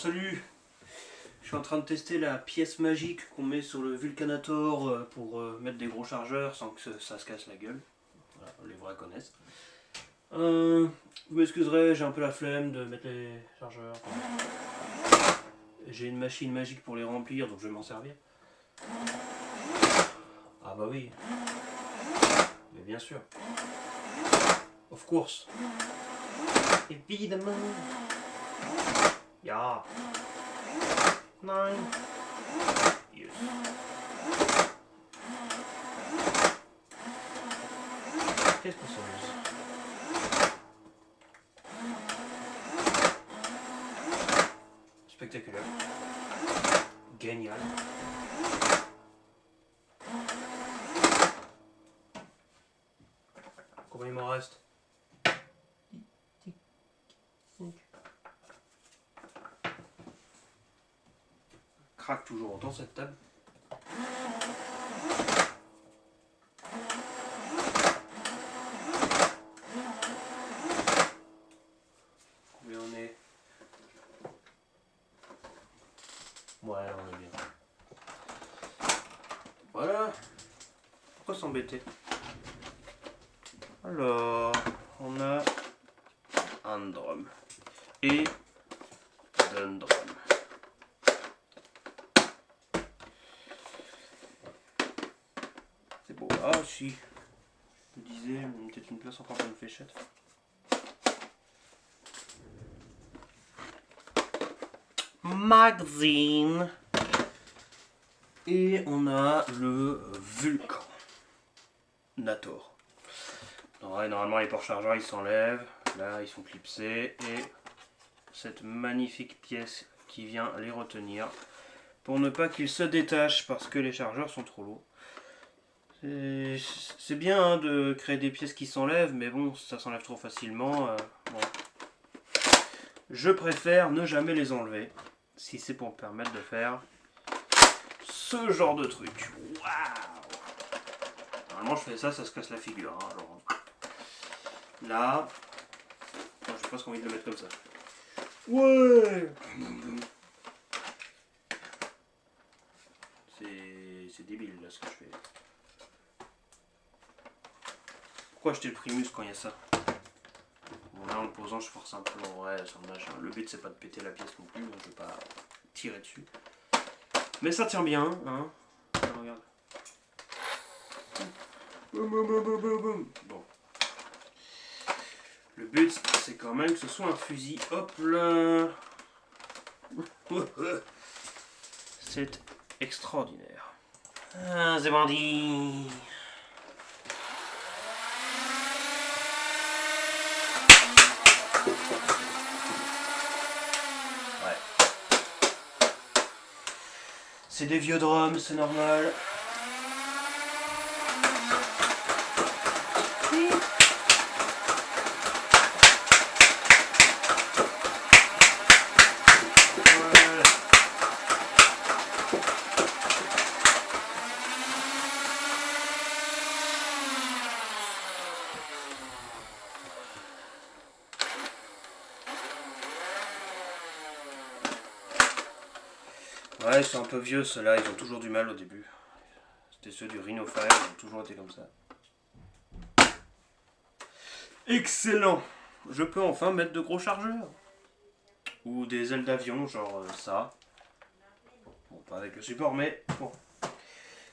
Salut! Je suis en train de tester la pièce magique qu'on met sur le Vulcanator pour mettre des gros chargeurs sans que ça se casse la gueule. Voilà, les vrais connaissent. Vous m'excuserez, j'ai un peu la flemme de mettre les chargeurs. J'ai une machine magique pour les remplir, donc je vais m'en servir. Ah bah oui. Mais bien sûr. Of course. Évidemment. Ya. Nine. Yes. Qu'est-ce que c'est? Spectaculaire. Génial. Combien il m'en reste? Craque toujours autant cette table. Combien on est? Ouais, on est bien. Voilà. Pourquoi s'embêter? Alors, on a un drum et un drum. C'est beau. Ah si, je me disais, peut-être une place encore pour une fléchette. Magazine. Et on a le Vulcanator. Ouais, normalement les ports chargeurs ils s'enlèvent. Là ils sont clipsés. Et cette magnifique pièce qui vient les retenir. Pour ne pas qu'ils se détachent parce que les chargeurs sont trop lourds. C'est bien hein, de créer des pièces qui s'enlèvent, mais bon, ça s'enlève trop facilement. Bon. Je préfère ne jamais les enlever, si c'est pour me permettre de faire ce genre de truc. Waouh! Normalement, je fais ça, ça se casse la figure. Hein, alors. Là, j'ai presque envie de le mettre comme ça. Ouais! C'est débile là ce que je fais. Pourquoi acheter le Primus quand il y a ça? Bon là en le posant je force un peu, ouais ça me machin. Le but c'est pas de péter la pièce non plus, donc je vais pas tirer dessus. Mais ça tient bien, hein. Regarde. Bon. Le but c'est quand même que ce soit un fusil. Hop là. C'est extraordinaire. Ah, c'est bandit. C'est des vieux drums, c'est normal. Ouais, ils sont un peu vieux ceux-là, ils ont toujours du mal au début. C'était ceux du Rhinofire, ils ont toujours été comme ça. Excellent! Je peux enfin mettre de gros chargeurs. Ou des ailes d'avion, genre ça. Bon, pas avec le support, mais bon.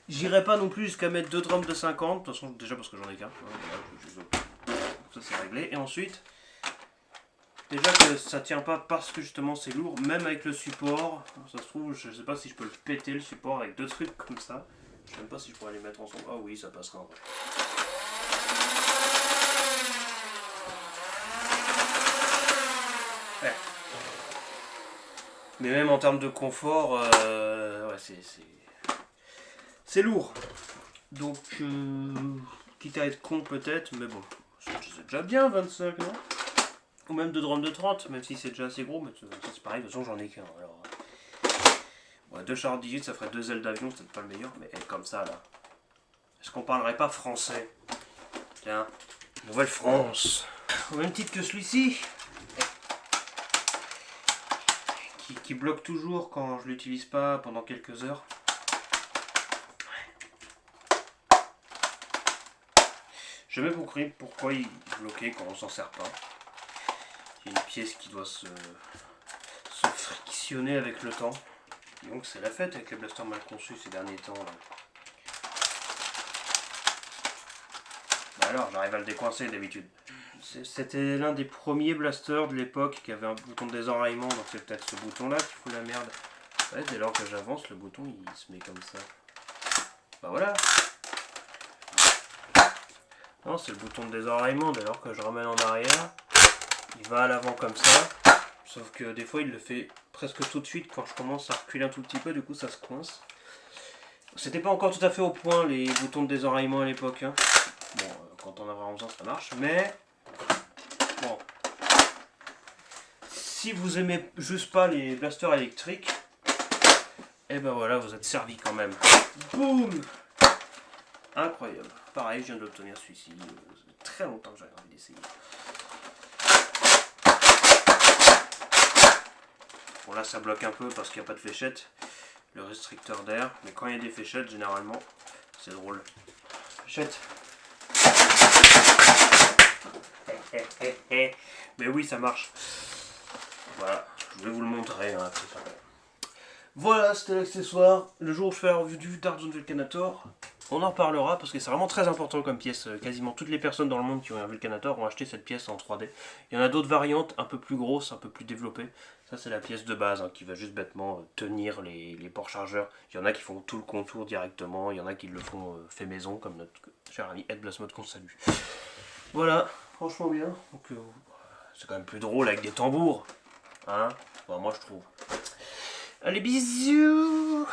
J'irai pas non plus jusqu'à mettre 2 drums de 50, de toute façon, déjà parce que j'en ai qu'un. Ça c'est réglé. Et ensuite, déjà que ça tient pas parce que justement c'est lourd, même avec le support, ça se trouve, je sais pas si je peux le péter le support avec 2 trucs comme ça. Je sais même pas si je pourrais les mettre ensemble. Ah oui, ça passera en vrai. Ouais. Mais même en termes de confort, ouais, c'est lourd. Donc, quitte à être con peut-être, mais bon, c'est déjà bien 25, non? Ou même 2 drums de 30, même si c'est déjà assez gros, mais c'est pareil, de toute façon j'en ai qu'un. Alors, ouais, 2 chars 18, ça ferait 2 ailes d'avion, c'est peut-être pas le meilleur, mais comme ça là. Est-ce qu'on parlerait pas français? Tiens, Nouvelle-France. Au même titre que celui-ci. qui bloque toujours quand je l'utilise pas pendant quelques heures. Je n'ai jamais compris pourquoi il bloquait quand on s'en sert pas. Il y a une pièce qui doit se frictionner avec le temps. Et donc c'est la fête avec les blasters mal conçus ces derniers temps. Là. Bah alors, j'arrive à le décoincer d'habitude. C'était l'un des premiers blasters de l'époque qui avait un bouton de désenraillement, donc c'est peut-être ce bouton là qui fout la merde. Ouais, dès lors que j'avance, le bouton il se met comme ça. Bah voilà. Non, c'est le bouton de désenraillement, dès lors que je ramène en arrière, il va à l'avant comme ça. Sauf que des fois il le fait presque tout de suite quand je commence à reculer un tout petit peu, du coup ça se coince. C'était pas encore tout à fait au point les boutons de désenraillement à l'époque. Hein. Bon, quand on a vraiment besoin ça marche, mais bon. Si vous aimez juste pas les blasters électriques, et ben voilà, vous êtes servi quand même. Boum! Incroyable. Pareil, je viens de l'obtenir celui-ci. Ça fait très longtemps que j'avais envie d'essayer. Bon là ça bloque un peu parce qu'il n'y a pas de fléchette. Le restricteur d'air. Mais quand il y a des fléchettes, généralement, c'est drôle. Fléchette. Mais oui, ça marche. Voilà, je vais vous le montrer. Hein, voilà, c'était l'accessoire. Le jour où je fais la review du Dark Zone Vulcanator, on en reparlera parce que c'est vraiment très important comme pièce. Quasiment toutes les personnes dans le monde qui ont un Vulcanator ont acheté cette pièce en 3D. Il y en a d'autres variantes un peu plus grosses, un peu plus développées. Ça c'est la pièce de base hein, qui va juste bêtement tenir les ports chargeurs. Il y en a qui font tout le contour directement, il y en a qui le font fait maison comme notre cher ami Ed Blasmode qu'on salue. Voilà, franchement bien. Donc c'est quand même plus drôle avec des tambours. Hein, enfin, moi je trouve. Allez bisous.